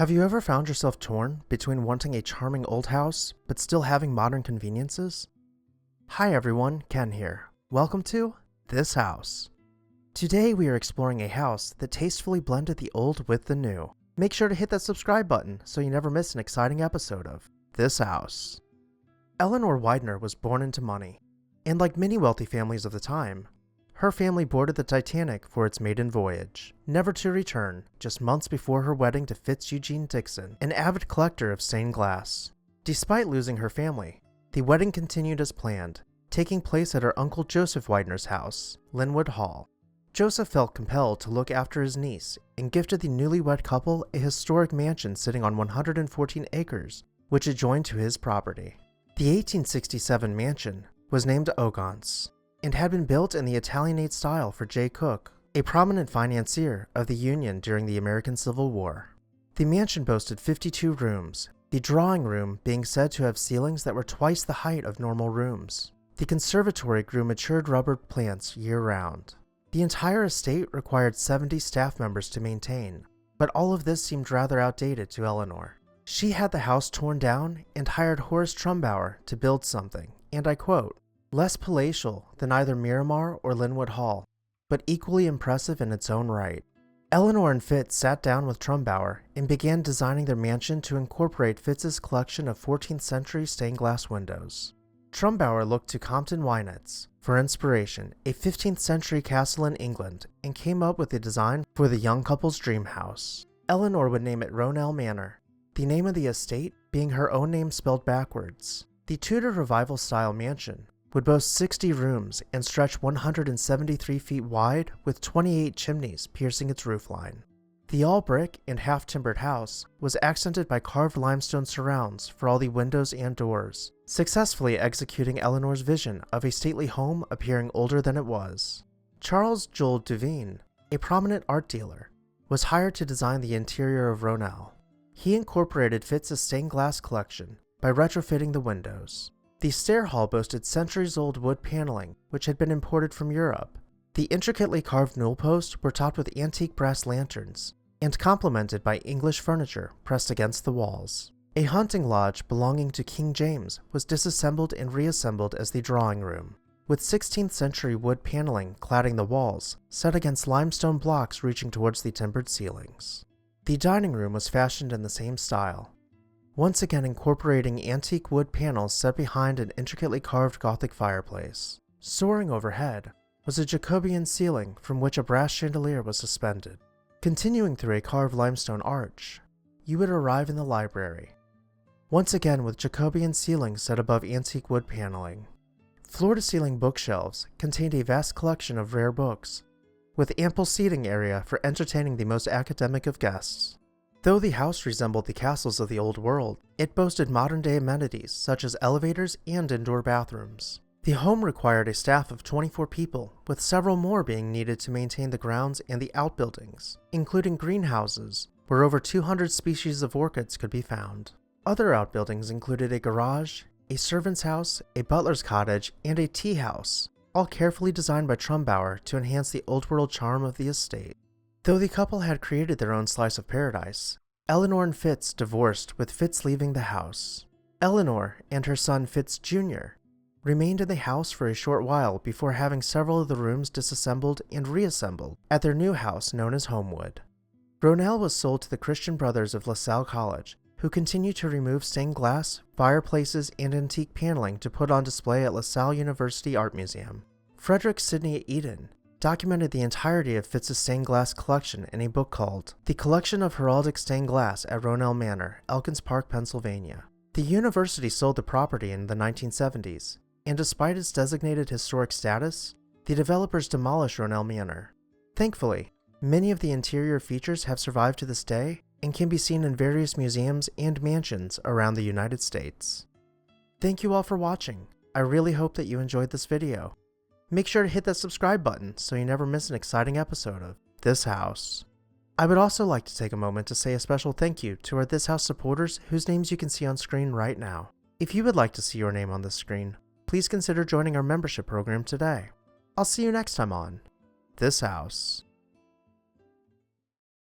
Have you ever found yourself torn between wanting a charming old house, but still having modern conveniences? Hi everyone, Ken here. Welcome to This House. Today we are exploring a house that tastefully blended the old with the new. Make sure to hit that subscribe button so you never miss an exciting episode of This House. Eleanor Widener was born into money, and like many wealthy families of the time, her family boarded the Titanic for its maiden voyage, never to return, just months before her wedding to Fitz Eugene Dixon, an avid collector of stained glass. Despite losing her family, the wedding continued as planned, taking place at her uncle Joseph Widener's house, Linwood Hall. Joseph felt compelled to look after his niece and gifted the newlywed couple a historic mansion sitting on 114 acres, which adjoined to his property. The 1867 mansion was named Elkins, and had been built in the Italianate style for Jay Cooke, a prominent financier of the Union during the American Civil War. The mansion boasted 52 rooms, the drawing room being said to have ceilings that were twice the height of normal rooms. The conservatory grew matured rubber plants year-round. The entire estate required 70 staff members to maintain, but all of this seemed rather outdated to Eleanor. She had the house torn down and hired Horace Trumbauer to build something, and I quote, "less palatial than either Miramar or Linwood Hall, but equally impressive in its own right." Eleanor and Fitz sat down with Trumbauer and began designing their mansion to incorporate Fitz's collection of 14th century stained glass windows. Trumbauer looked to Compton Wynetts for inspiration, a 15th century castle in England, and came up with a design for the young couple's dream house. Eleanor would name it Ronaele Manor, the name of the estate being her own name spelled backwards. The Tudor Revival-style mansion would boast 60 rooms and stretch 173 feet wide with 28 chimneys piercing its roofline. The all-brick and half-timbered house was accented by carved limestone surrounds for all the windows and doors, successfully executing Eleanor's vision of a stately home appearing older than it was. Charles Joel DUVEEN, a prominent art dealer, was hired to design the interior of Ronaele. He incorporated Fitz's stained glass collection by retrofitting the windows. The stair hall boasted centuries-old wood paneling, which had been imported from Europe. The intricately carved newel posts were topped with antique brass lanterns, and complemented by English furniture pressed against the walls. A hunting lodge belonging to King James was disassembled and reassembled as the drawing room, with 16th century wood paneling cladding the walls, set against limestone blocks reaching towards the timbered ceilings. The dining room was fashioned in the same style, once again incorporating antique wood panels set behind an intricately carved Gothic fireplace. Soaring overhead was a Jacobean ceiling from which a brass chandelier was suspended. Continuing through a carved limestone arch, you would arrive in the library, once again with Jacobean ceilings set above antique wood paneling. Floor-to-ceiling bookshelves contained a vast collection of rare books, with ample seating area for entertaining the most academic of guests. Though the house resembled the castles of the old world, it boasted modern-day amenities such as elevators and indoor bathrooms. The home required a staff of 24 people, with several more being needed to maintain the grounds and the outbuildings, including greenhouses, where over 200 species of orchids could be found. Other outbuildings included a garage, a servant's house, a butler's cottage, and a tea house, all carefully designed by Trumbauer to enhance the old-world charm of the estate. Though the couple had created their own slice of paradise, Eleanor and Fitz divorced with Fitz leaving the house. Eleanor and her son Fitz Jr. remained in the house for a short while before having several of the rooms disassembled and reassembled at their new house known as Homewood. Ronaele was sold to the Christian Brothers of LaSalle College, who continued to remove stained glass, fireplaces, and antique paneling to put on display at LaSalle University Art Museum. Frederick Sidney Eden documented the entirety of Fitz's stained glass collection in a book called The Collection of Heraldic Stained Glass at Ronaele Manor, Elkins Park, Pennsylvania. The university sold the property in the 1970s, and despite its designated historic status, the developers demolished Ronaele Manor. Thankfully, many of the interior features have survived to this day and can be seen in various museums and mansions around the United States. Thank you all for watching. I really hope that you enjoyed this video. Make sure to hit that subscribe button so you never miss an exciting episode of This House. I would also like to take a moment to say a special thank you to our This House supporters whose names you can see on screen right now. If you would like to see your name on this screen, please consider joining our membership program today. I'll see you next time on This House.